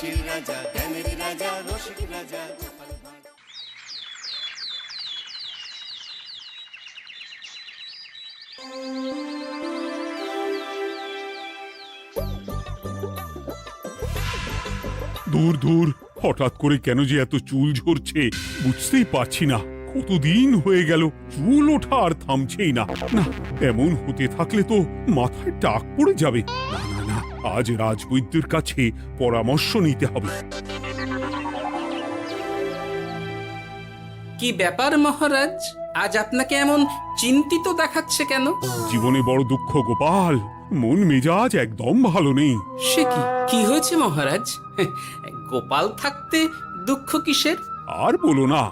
হাসির রাজা, জ্ঞানের রাজা, রসিক রাজা গোপাল ভাঁড়। দূর দূর, হঠাৎ করে কেন যে এত চুল ঝরছে বুঝতেই পারছি না। কতদিন হয়ে গেল চুল ওঠা আর থামছেই না। না, এমন হতে থাকলে তো মাথায় টাক পড়ে যাবে। না না না, আজ রাজবৈদ্যের কাছে পরামর্শ নিতে হবে। কি ব্যাপার মহারাজ, আজ আপনাকে এমন চিন্তিত দেখাচ্ছে কেন? জীবনে বড় দুঃখ গোপাল, মন মেজাজ একদম ভালো নেই। সে কি কি হয়েছে মহারাজ? গোপাল থাকতে দুঃখ কিসের? আর বলো না,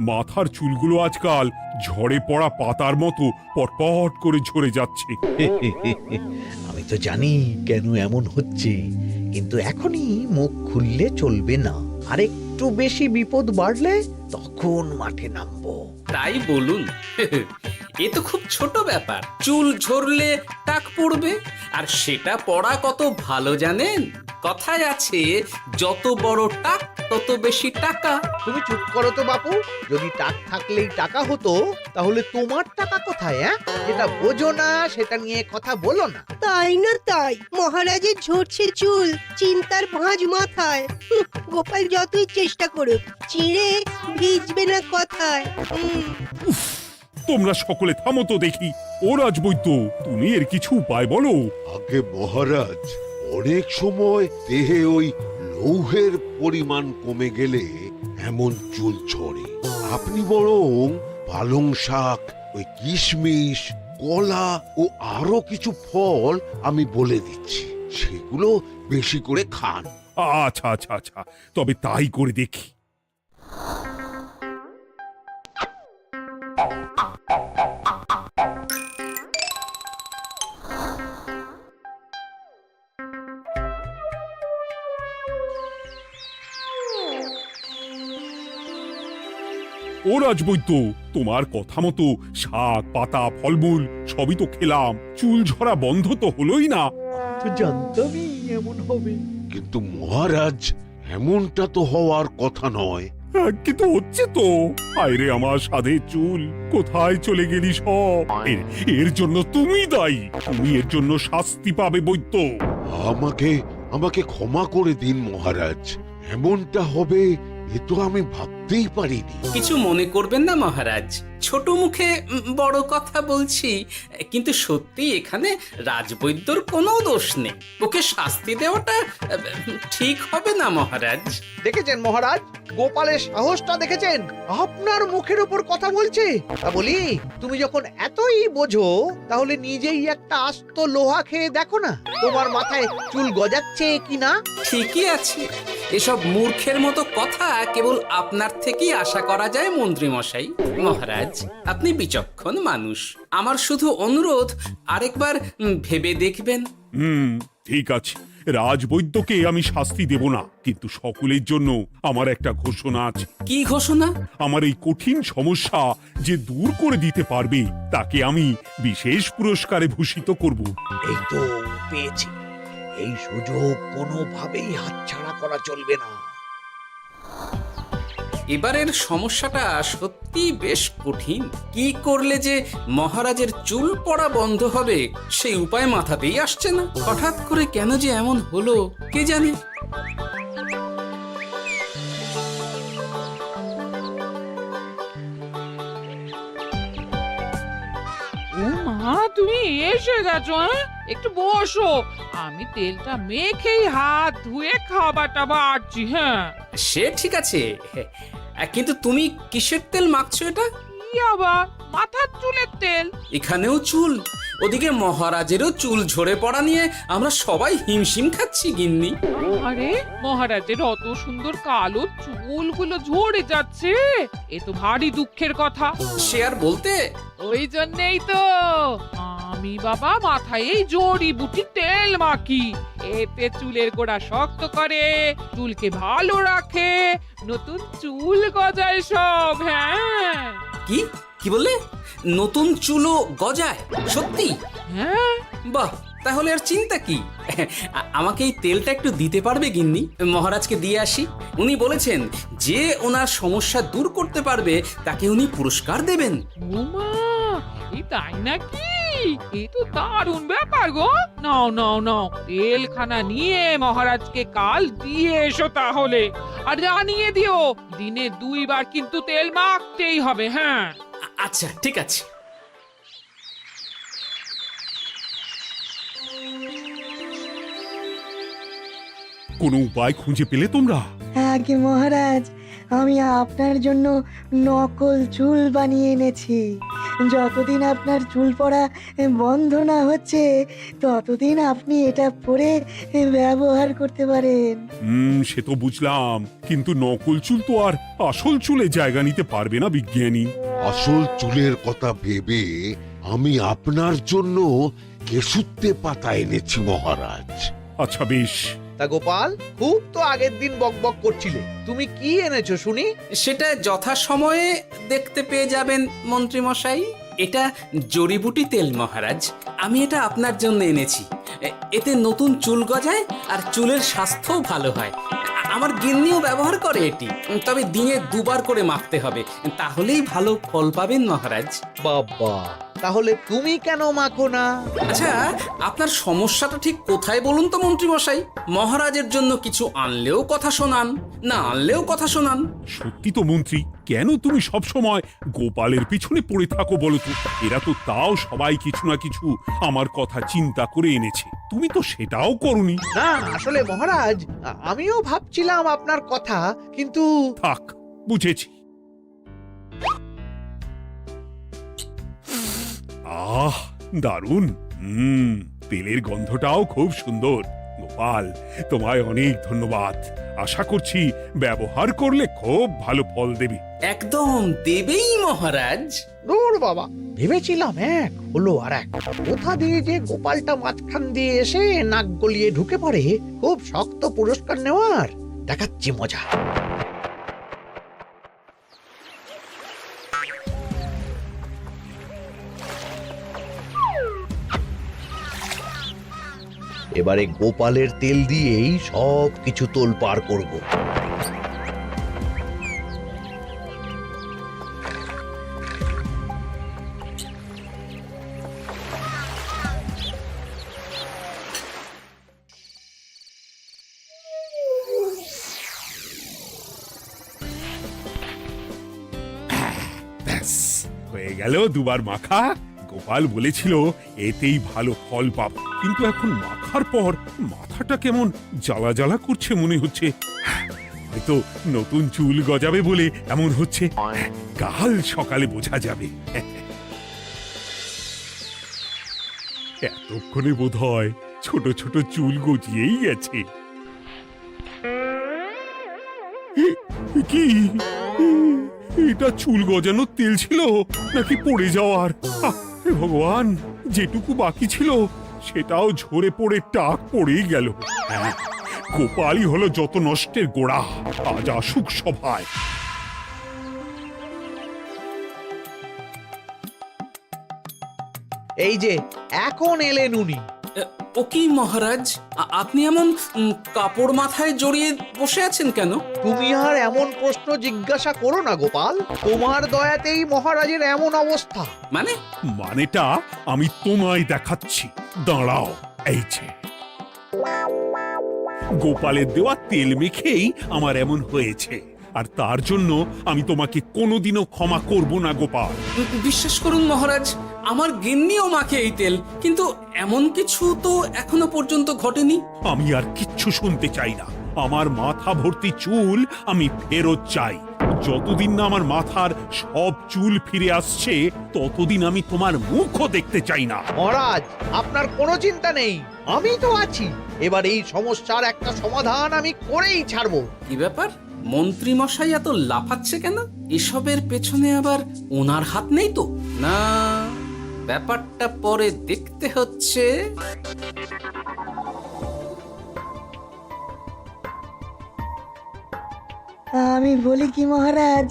মাথার চুলগুলো আজকাল ঝড়ে পড়া পাতার মতো পটপট করে ঝরে যাচ্ছে। আমি তো জানি কেন এমন হচ্ছে, কিন্তু এখনই মুখ খুললে চলবে না। আর একটু বেশি বিপদ বাড়লে তখন মাঠে নামবো। তাই বলুন। এ তো খুব ছোট ব্যাপার। চুল ঝরলে টাক পড়বে, আর সেটা পড়া কত ভালো জানেন? কথায় আছে, যত বড় টাক তত বেশি টাকা। তুমি চুপ করো তো বাপু। যদি টাক থাকলেই টাকা হতো, তাহলে তোমার টাকা কোথায়? যেটা বোঝো না সেটা নিয়ে কথা বলো না। তাই না তাই, মহারাজের ঝরছে চুল, চিন্তার ভাঁজ মাথায়। গোপাল যতই চেষ্টা করুক, চিড়ে ভিজবে না কথায়। তোমরা সকলে থামো তো দেখি। ও রাজবৈদ্য, তুমি এর কিছু উপায় বলো। আগে মহারাজ, অনেক সময় দেহে ওই লৌহের পরিমাণ কমে গেলে এমন চুল ঝরে। আপনি বরং পালং শাক, ওই কিশমিশ, কলা ও আরো কিছু ফল আমি বলে দিচ্ছি, সেগুলো বেশি করে খান। আচ্ছা আচ্ছা আচ্ছা, তবে তাই করে দেখি। ও রাজবৈদ্য, তোমার কথা মতো শাক পাতা ফলমূল সবই তো খেলাম, চুল ঝরা বন্ধ তো হলোই না। তো জানতামই এমন হবে। কিন্তু মহারাজ, এমনটা তো হওয়ার কথা নয়। কিন্তু হচ্ছে তো। আরে আমার সাধে চুল, কোথায় চলে গেলি সব? এর জন্য তুমি দায়ী। তুমি এর জন্য শাস্তি পাবে বৈদ্য। আমাকে আমাকে ক্ষমা করে দিন মহারাজ, এমনটা হবে এ তো আমি ভাবতেই পারিনি। কিছু মনে করবেন না মহারাজ, ছোট মুখে বড় কথা বলছি। কিন্তু সত্যি এখানে রাজবৈদ্যর কোনো দোষ নেই। ওকে শাস্তি দেওয়াটা ঠিক হবে না মহারাজ। দেখেছেন মহারাজ, গোপালের সাহসটা দেখেছেন? আপনার মুখের উপর কথা বলছে। তা বলি, তুমি যখন এতই বোঝো, তাহলে নিজেই একটা আস্ত লোহা খেয়ে দেখো না, তোমার মাথায় চুল গজাচ্ছে কিনা। ঠিকই আছে, এসব মূর্খের মতো কথা কেবল আপনার থেকেই আশা করা যায় মন্ত্রী মশাই। মহারাজ, আপনি বিচক্ষণ মানুষ। আমার শুধু অনুরোধ, আরেকবার ভেবে দেখবেন। ঠিক আছে, রাজবৈদ্যকে আমি শাস্তি দেব না, কিন্তু সকলের জন্য আমার একটা ঘোষণা আছে। কি ঘোষণা? আমার এই কঠিন সমস্যা যে দূর করে দিতে পারবে, তাকে আমি বিশেষ পুরস্কারে ভূষিত করব। এই তো পেয়েছি। এই সুযোগ কোনোভাবেই হাতছাড়া করা চলবে না। এবারের সমস্যাটা সত্যি বেশ কঠিন। কি করলে যে মহারাজের চুল পড়া বন্ধ হবে সেই উপায় মাথাতেই আসছে না। হঠাৎ করে কেন যে এমন হলো কে জানে। ও মা, তুমি এসে গেছো? একটু বসো, আমি তেলটা মেখেই হাত ধুয়ে খাবারটা বাড়ছি। হ্যাঁ, সে ঠিক আছে, কিন্তু তুমি কিসের তেল মাখছো এটা? কি আবার মাথার চুলের তেল? এখানেও চুল, ওদিকে মহারাজেরও চুল ঝরে পড়া নিয়ে আমরা সবাই হিমশিম খাচ্ছি গিন্নি। আরে, মহারাজের অত সুন্দর কালো চুলগুলো ঝরে যাচ্ছে, এ তো ভারী দুঃখের কথা। সে আর বলতে। ওই জন্যই তো আমি বাবা মাথায় এই জড়িবুটি তেল মাখি। এতে চুলের গোড়া শক্ত করে, চুলকে ভালো রাখে, নতুন চুল গজায় সব। হ্যাঁ। কি কি বললে? নতুন চুলও গজায়? সত্যি? হ্যাঁ। বাহ, তাহলে আর চিন্তা কি? আমাকে এই তেলটা একটু দিতে পারবে গিন্নি? মহারাজকে দিয়ে আসি। উনি বলেছেন যে ওনার সমস্যা দূর করতে পারবে তাকে উনি পুরস্কার দেবেন। ওমা, এই তাই নাকি? এ তো দারুণ ব্যাপার গো। নাও নাও নাও, তেলখানা নিয়ে মহারাজকে কাল দিয়ে এসো তাহলে। আর জানিয়ে দিও, দিনে 2 বার কিন্তু তেল মাখতেই হবে। হ্যাঁ, আচ্ছা ঠিক আছে। কোনো উপায় খুঁজে পেলে তোমরা? আগে মহারাজ, আমি আপনার জন্য নকল চুল বানিয়ে এনেছি। যতদিন আপনার চুল পড়া বন্ধ না হচ্ছে ততদিন আপনি এটা পরে ব্যবহার করতে পারেন। সে তো বুঝলাম, কিন্তু নকল চুল তো আর আসল চুলে জায়গা নিতে পারবে না বিজ্ঞানী। আসল চুলের কথা ভেবে আমি আপনার জন্য কেশুত্তে পাতা এনেছি মহারাজ। আচ্ছা বেশ। তা গোপাল, খুব তো আগের দিন বকবক করছিলে, তুমি কি এনেছো শুনি? সেটা যথাসময়ে দেখতে পেয়ে যাবেন মন্ত্রী মশাই। এটা জড়িবুটি তেল মহারাজ। আমি এটা আপনার জন্য এনেছি। এতে নতুন চুল গজায় আর চুলের স্বাস্থ্যও ভালো হয়। আমার গিন্নিও ব্যবহার করে এটি, তবে দিনে 2 বার করে মাখতে হবে, তাহলেই ভালো ফল পাবেন মহারাজ। বাবা, তাহলে তুমি কেন মাখো না? আচ্ছা, আপনার সমস্যাটা ঠিক কোথায় বলুন তো মন্ত্রী মশাই? মহারাজের জন্য কিছু আনলেও কথা শোনান, না আনলেও কথা শোনান। সত্যি তো মন্ত্রী, কেন তুমি সব সময় গোপালের পিছনে পড়ে থাকো বলো তো? এরা তো তাও সবাই কিছু না কিছু আমার কথা চিন্তা করে এনেছে, তুমি তো সেটাও করনি। না, আসলে মহারাজ, আমিও ভাবছিলাম আপনার কথা, কিন্তু থাক, বুঝেছি। আহ, দারুণ। তেলের গন্ধটাও খুব সুন্দর। গোপাল, তোমায় অনেক ধন্যবাদ। আশা করছি ব্যবহার করলে খুব ভালো ফল দেবে। একদম দেবেই মহারাজ। দূর বাবা, ভেবেছিলাম এক, হলো আর এক। কোথা দিয়ে যে গোপালটা মাঝখান দিয়ে এসে নাক গলিয়ে ঢুকে পড়ে, খুব শক্ত পুরস্কার নেওয়ার। দেখাচ্ছি মজা। এবারে গোপালের তেল দিয়েই সব কিছু তোলপাড় করব। ব্যাস, হয়ে গেল 2 বার মাখা। গোপাল বলেছিল এতেই ভালো ফল পাব, কিন্তু এখন মাখার পর মাথাটা কেমন জ্বালা জ্বালা করছে মনে হচ্ছে। হয়তো নতুন চুল গজাবে বলে এমন হচ্ছে। কাল সকালে বোঝা যাবে। এতক্ষণে বোধহয় ছোট ছোট চুল গজিয়েই গেছে। কি এটা চুল গজানোর তেল ছিল নাকি পড়ে যাওয়ার? হে ভগবান, যেটুকু বাকি ছিল সেটাও ঝরে পড়ে টাক পড়েই গেল। হ্যাঁ, গোপালই হলো যত নষ্টের গোড়া। আজ আসুক সভায়। এই যে এখন এলেন উনি। ও কি মহারাজ, আপনি এমন কাপড় মাথায় জড়িয়ে বসে আছেন কেন? তুমি আর এমন প্রশ্ন জিজ্ঞাসা করো না গোপাল, তোমার দয়াতেই মহারাজের এমন অবস্থা। মানেটা আমি তোমায় দেখাচ্ছি, দাঁড়াও। এই যে গোপালের দেওয়া তেল মেখেই আমার এমন হয়েছে, আর তার জন্য আমি তোমাকে কোনোদিনও ক্ষমা করব না গোপাল। বিশ্বাস করুন মহারাজ, আমার গিন্নিও মাখে এই তেল, কিন্তু এমন কিছু তো এখনো পর্যন্ত ঘটেনি। আমি আর কিচ্ছু শুনতে চাই না। আমার মাথা ভর্তি চুল আমি ফেরত চাই। যতদিন না আমার মাথার সব চুল ফিরে আসছে ততদিন আমি তোমার মুখও দেখতে চাই না। মহারাজ, আপনার কোনো চিন্তা নেই, আমি তো আছি। এবার এই সমস্যার একটা সমাধান আমি করেই ছাড়বো। কি ব্যাপার, মন্ত্রী মশাই এত লাফাচ্ছে কেন? এসবের পেছনে আবার ওনার হাত নেই তো? না, ব্যাপারটা পরে দেখতে হচ্ছে। আমি বলি কি মহারাজ,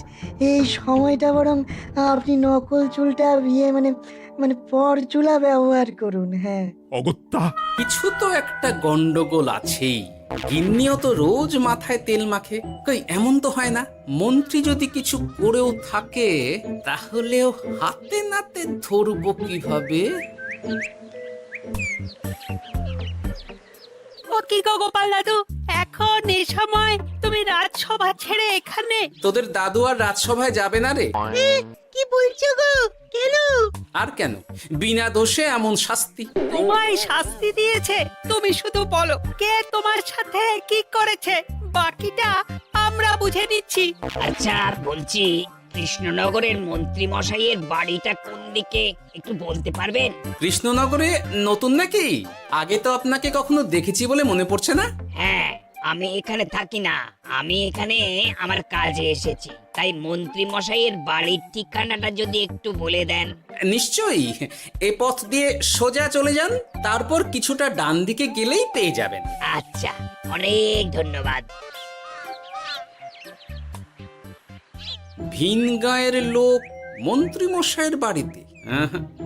এই সময়টা বরং আপনি নকল চুলটা মানে পর চুলা ব্যবহার করুন। হ্যাঁ, অগত্যা কিছু তো একটা গন্ডগোল আছেই। গিন্নিও তো রোজ মাথায় তেল মাখে, কই এমন তো হয় না। মন্ত্রী যদি কিছু করেও থাকে তাহলেও হাতে নাতে ধরবো কিভাবে? ও কি গো গোপাল দাদু, এখন এই সময় তুমি রাজসভা ছেড়ে এখানে? তোদের দাদু আর রাজসভায় যাবে না রে? কি বলছো গো? কেন? আর কেন, বিনা দোষে এমন শাস্তি। তোমায় শাস্তি দিয়েছে? তুমি শুধু বলো কে তোমার সাথে কি করেছে, বাকিটা আমরা বুঝে নিচ্ছি। আচ্ছা বলছি, কৃষ্ণনগরের মন্ত্রী মশাইয়ের বাড়িটা কোন দিকে একটু বলতে পারবেন? কৃষ্ণনগরে নতুন নাকি? আগে তো আপনাকে কখনো দেখেছি বলে মনে পড়ছে না। হ্যাঁ, আমি এখানে থাকি না, আমি এখানে আমার কাজে এসেছি, তাই মন্ত্রী মশাইয়ের বাড়ির ঠিকানাটা যদি একটু বলে দেন। নিশ্চয়ই, এ পথ দিয়ে সোজা চলে যান, তারপর কিছুটা ডান দিকে গেলেই পেয়ে যাবেন। আচ্ছা, অনেক ধন্যবাদ। ভিন গাঁয়ের লোক মন্ত্রী মশাইয়ের বাড়িতে,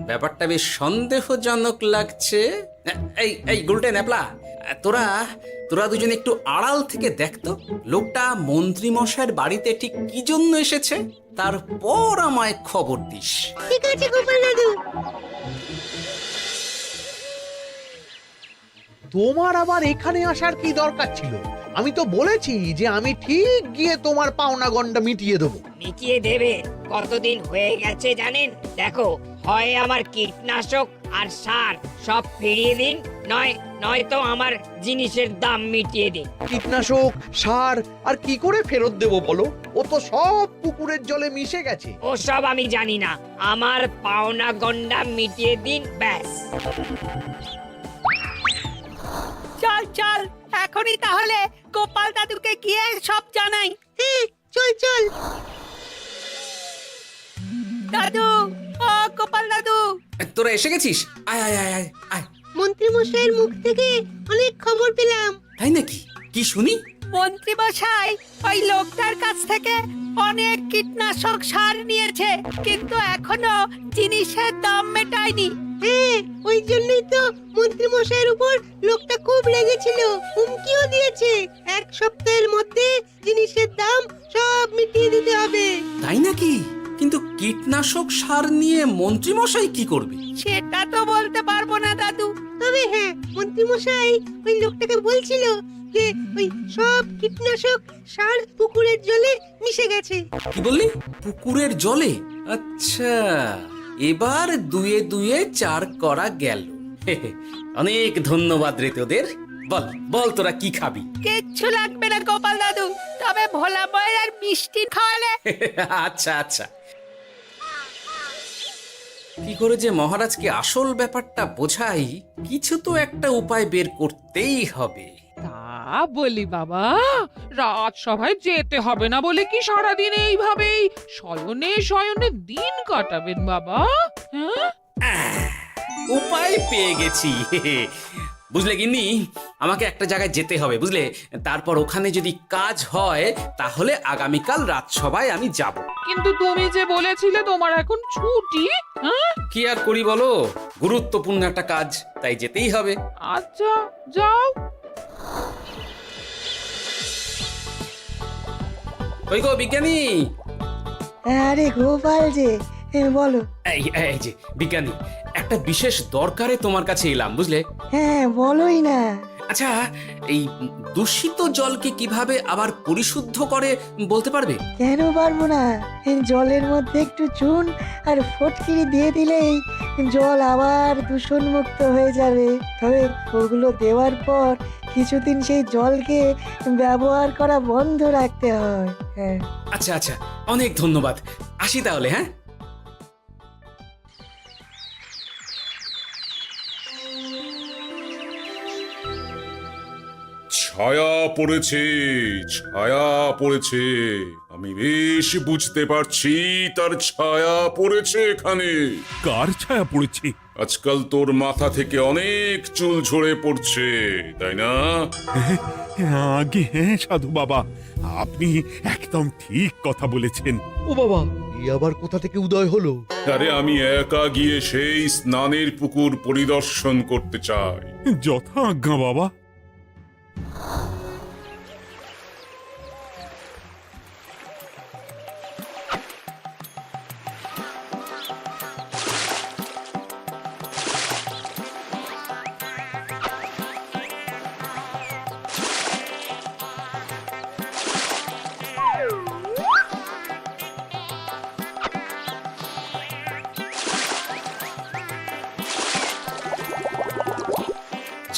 ব্যাপারটা বেশ সন্দেহজনক লাগছে। এই এই গুলটে ন্যাপলা, তোরা তোরা দুজন একটু আড়াল থেকে দেখতো লোকটা মন্ত্রী মশাইয়ের বাড়িতে ঠিক কি জন্য এসেছে, তারপর আমায় খবর দিস। ঠিক আছে গোপাল দাদু। তোমার আবার এখানে আসার কি দরকার ছিল? আমি তো বলেছি যে আমি ঠিক গিয়ে তোমার পাওনা গন্ডা মিটিয়ে দেবো। মিটিয়ে দেবে? কতদিন হয়ে গেছে জানেন? দেখো, হয় আমার কীটনাশক আর সার সব ফিরিয়ে দিন, নয়তো আমার জিনিসের দাম মিটিয়ে দিন। কীটনাশক, সার আর কি করে ফেরত দেবো বলো? ও তো সব পুকুরের জলে মিশে গেছে। ওসব আমি জানি না, আমার পাওনা গন্ডা মিটিয়ে দিন, ব্যাস। চল চল, এখনই তাহলে গোপাল দাদুকে গিয়ে সব জানাই। চল চল। দাদু, ও গোপাল দাদু, তোরা এসে গেছিস? আয় আয় আয় আয় আয়। মন্ত্রী মশাইয়ের মুখ থেকে অনেক খবর পেলাম। তাই নাকি? কি শুনি? মন্ত্রী মশাই ওই লোকটার কাছ থেকে অনেক কীটনাশক সার নিয়েছে, কিন্তু এখনো জিনিসের দাম মেটায়নি। হ্যাঁ, ওই জন্যই তো মন্ত্রী মশাইয়ের উপর লোকটা খুব রেগেছিল, হুমকিও দিয়েছে এক সপ্তাহের মধ্যে জিনিসের দাম সব মিটিয়ে দিতে হবে। তাই নাকি? কিন্তু কীটনাশক সার নিয়ে মন্ত্রী মশাই কি করবে? সেটা তো বলতে পারবো না দাদু, তবে হ্যাঁ, মন্ত্রী মশাই ওই লোকটাকে বলছিল যে ওই সব কীটনাশক সার পুকুরের জলে মিশে গেছে। কি বললি? পুকুরের জলে? আচ্ছা, এবার দুয়ে দুয়ে চার করা গেল। অনেক ধন্যবাদ রে তোদের। বল বল, তোরা কি খাবি? কিচ্ছু লাগবে না গোপাল দাদু, তবে ভোলা বয়ের আর মিষ্টি খাওয়ালে। আচ্ছা আচ্ছা। কি করে যে মহারাজকে আসল ব্যাপারটা বোঝাই, কিছু তো একটা উপায় বের করতেই হবে। তা বলি বাবা, রাজসভায় যেতে হবে না বলে কি সারাদিন এইভাবেই শয়নে শয়নে দিন কাটাবেন বাবা? হ্যাঁ, উপায় পেয়ে গেছি। বুঝলে গিন্নি, আমাকে একটা জায়গায় যেতে হবে, বুঝলে? তারপর ওখানে যদি কাজ হয় তাহলে আগামীকাল রাজসভায় আমি যাব। কিন্তু তুমি যে বলেছিলে তোমার এখন ছুটি। হ্যাঁ, কি আর করি বলো, গুরুত্বপূর্ণ একটা কাজ, তাই যেতেই হবে। আচ্ছা যাও। ওই গো বিজ্ঞানী, আরে গোপাল যে, বলো। এই যে বিজ্ঞানী, একটা বিশেষ দরকারে তোমার কাছে এলাম, বুঝলে? হ্যাঁ, বলোই না। আচ্ছা, এই দূষিত জলকে কিভাবে আবার পরিশুদ্ধ করে বলতে পারবে? কেন পারবো না? জলের মধ্যে একটু চুন আর ফটকিরি দিয়ে দিলেই জল আবার দূষণমুক্ত হয়ে যাবে। তবে ওগুলো দেওয়ার পর কিছুদিন সেই জলকে ব্যবহার করা বন্ধ রাখতে হয়। হ্যাঁ। আচ্ছা আচ্ছা, অনেক ধন্যবাদ, আসি তাহলে। হ্যাঁ, ছায়া পড়েছে, ছায়া পড়েছে, আমি বেশ বুঝতে পারছি তার ছায়া পড়েছে এখানে। কার ছায়া পড়েছে? আজকাল তোর মাথা থেকে অনেক চুল ঝরে পড়ছে, তাই না? আগে হ্যাঁ সাধু বাবা, আপনি একদম ঠিক কথা বলেছেন। ও বাবা, এই আবার কোথা থেকে উদয় হলো? আরে আমি একা গিয়ে সেই স্নানের পুকুর পরিদর্শন করতে চাই। যথা আজ্ঞা বাবা।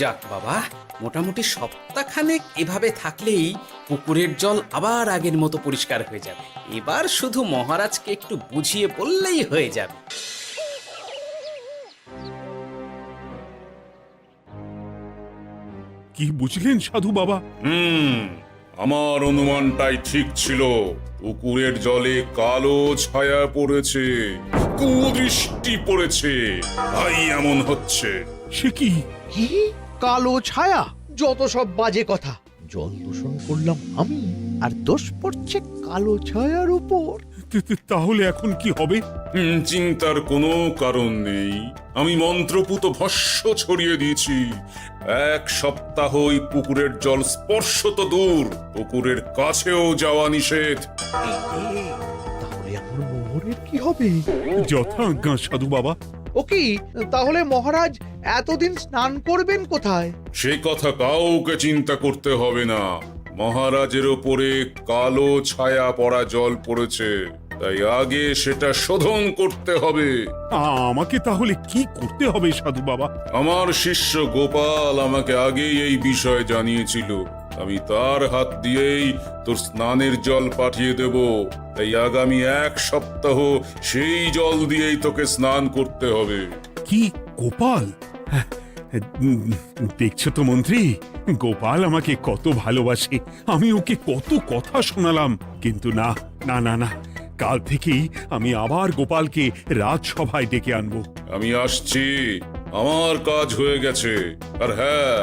যাক বাবা, মোটামুটি সপ্তাহখানেক এভাবে থাকলেই পুকুরের জল আবার আগের মতো পরিষ্কার হয়ে যাবে। এবার শুধু মহারাজকে একটু বুঝিয়ে বললেই হয়ে যাবে। কি বুঝলেন সাধু বাবা? আমার অনুমানটাই ঠিক ছিল। পুকুরের জলে কালো ছায়া পড়েছে, কুদৃষ্টি পড়েছে, তাই এমন হচ্ছে। সে কি? কি কালো ছায়া? যত সব বাজে কথা। জল দূষণ করলাম আমি, আর দোষ পড়ছে কালো ছায়ার উপর। তাহলে এখন কি হবে? চিন্তার কোনো কারণ নেই। আমি মন্ত্রপুত ভস্য ছড়িয়ে দিয়েছি। 1 সপ্তাহ ওই পুকুরের জল স্পর্শ তো দূর, পুকুরের কাছেও যাওয়া নিষেধ। তাহলে আমার মোহরের কি হবে? যথা আজ্ঞা সাধু বাবা। ও কি, তাহলে মহারাজ এতদিন স্নান করবেন কোথায়? সে কথা কাউকে চিন্তা করতে হবে না। মহারাজের ওপরে কালো ছায়া পড়া জল পড়েছে, তাই আগে সেটা শোধন করতে হবে। আমাকে তাহলে কি করতে হবে সাধু বাবা? আমার শিষ্য গোপাল আমাকে আগেই এই বিষয় জানিয়েছিল। আমি তার হাত দিয়েই তোর স্নানের জল পাঠিয়ে দেব। তাই আগামী 1 সপ্তাহ সেই জল দিয়েই তোকে স্নান করতে হবে। কি গোপাল? দেখছো তো মন্ত্রী, গোপাল আমাকে কত ভালোবাসে। আমি ওকে কত কথা শোনালাম, কিন্তু না না না না, কাল থেকেই আমি আবার গোপালকে রাজসভায় ডেকে আনবো। আমি আসছি, আমার কাজ হয়ে গেছে। আর হ্যাঁ,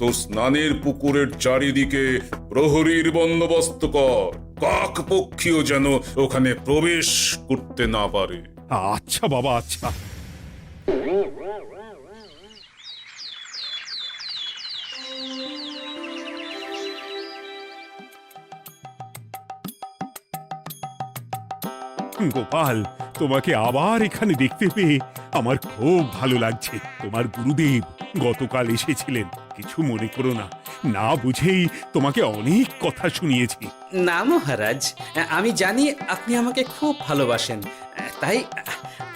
তোর স্নানের পুকুরের চারিদিকে প্রহরীর বন্দোবস্ত কর। কাক পক্ষীও যেন ওখানে প্রবেশ করতে না পারে। আচ্ছা বাবা, আচ্ছা। গোপাল, তোমাকে আবার এখানে দেখতে পেয়ে আমার খুব ভালো লাগছে। তোমার গুরুদেব গতকাল এসেছিলেন, কিছু মনে করো না। না বুঝেই তোমাকে অনেক কথা শুনিয়েছি। না মহারাজ, আমি জানি আপনি আমাকে খুব ভালোবাসেন, তাই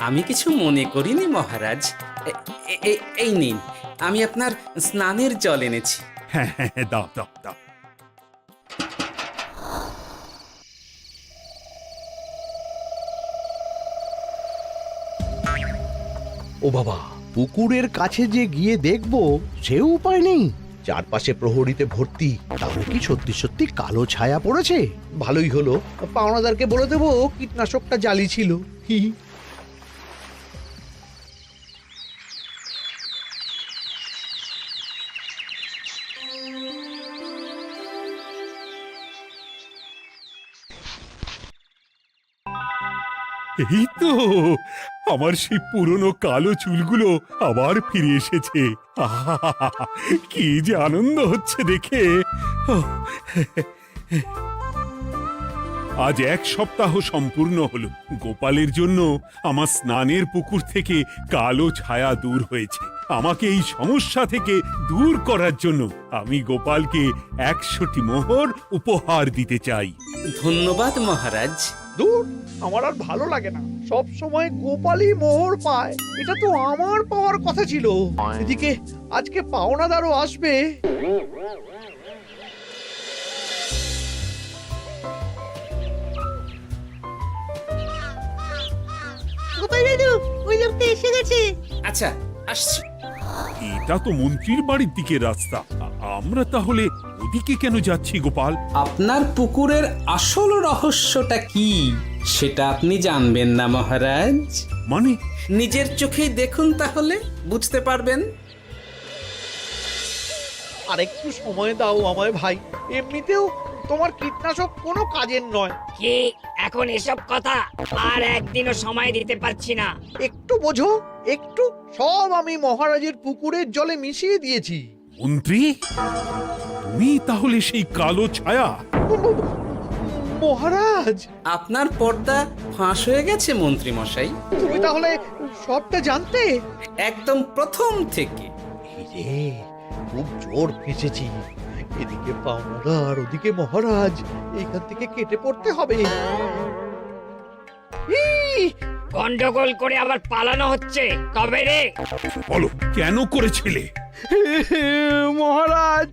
আমি কিছু মনে করিনি মহারাজ। এই নিন, আমি আপনার স্নানের জল এনেছি। হ্যাঁ হ্যাঁ, দাও দাও দাও। ও বাবা, পুকুরের কাছে যে গিয়ে দেখবো সে উপায় নেই। চারপাশে প্রহরীতে ভর্তি, তাহলে কি সত্যি সত্যি কালো ছায়া পড়েছে? ভালোই হলো, পাওনাদারকে বলে দেবো কীটনাশকটা জালি ছিল। হি হি। এই তো আমার সেই পুরনো কালো চুলগুলো আবার ফিরে এসেছে। আহা, কি যে আনন্দ হচ্ছে দেখে। আজ 1 সপ্তাহ সম্পূর্ণ হলো। গোপালের জন্য আমার স্নানের পুকুর থেকে কালো ছায়া দূর হয়েছে। আমাকে এই সমস্যা থেকে দূর করার জন্য আমি গোপালকে 100টি মোহর উপহার দিতে চাই। ধন্যবাদ মহারাজ। দূর, আমার আর ভালো লাগে না। সব সময় গোপালই মোহর পায়, এটা তো আমার পাওয়ার কথা ছিল। এদিকে আজকে পাওনাদারও আসবে। গোপাল দাদু, ওই লোকটা এসে গেছে। আচ্ছা, আসছি। এটা তো মন্ত্রীর বাড়ির দিকে রাস্তা। আমরা তাহলে ওদিকে কেন যাচ্ছি গোপাল? আপনার পুকুরের আসল রহস্যটা কি সেটা আপনি জানবেন না মহারাজ। মানে নিজের চোখেই দেখুন, তাহলে বুঝতে পারবেন। আর একটু সময় দাও আমায় ভাই, এমনিতেও তোমার কীটনাশক কোনো কাজের নয়। কি এখন এসব কথা? আর একদিনও সময় দিতে পারছি না। একটু বোঝো, একটু। সব আমি মহারাজের পুকুরের জলে মিশিয়ে দিয়েছি। মন্ত্রী, তুমি তাহলে সেই কালো ছায়া? মহারাজ, আপনার পর্দা ফাঁস হয়ে গেছে মন্ত্রী মশাই। তুমি তাহলে সবটা জানতে? একদম প্রথম থেকে। রে, খুব জোর ফেঁসেছি। এদিকে পাওনাদার, ওদিকে মহারাজ, এইখান থেকে কেটে পড়তে হবে। গন্ডগোল করে আবার পালানো হচ্ছে তবে রে। বলো, কেন করেছিলে? মহারাজ,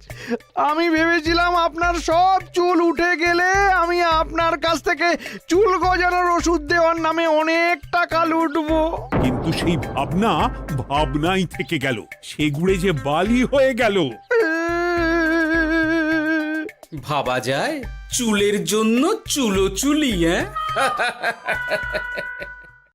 আমি ভেবেছিলাম আপনার সব চুল উঠে গেলে আমি আপনার কাছ থেকে চুল গজানোর ওষুধ দেওয়ার নামে অনেক টাকা লুটবো। কিন্তু সেই ভাবনা ভাবনাই থেকে গেল, সেগুড়ে যে বালি হয়ে গেল। ভাবা যায় চুলের জন্য চুলো চুলি, হ্যাঁ?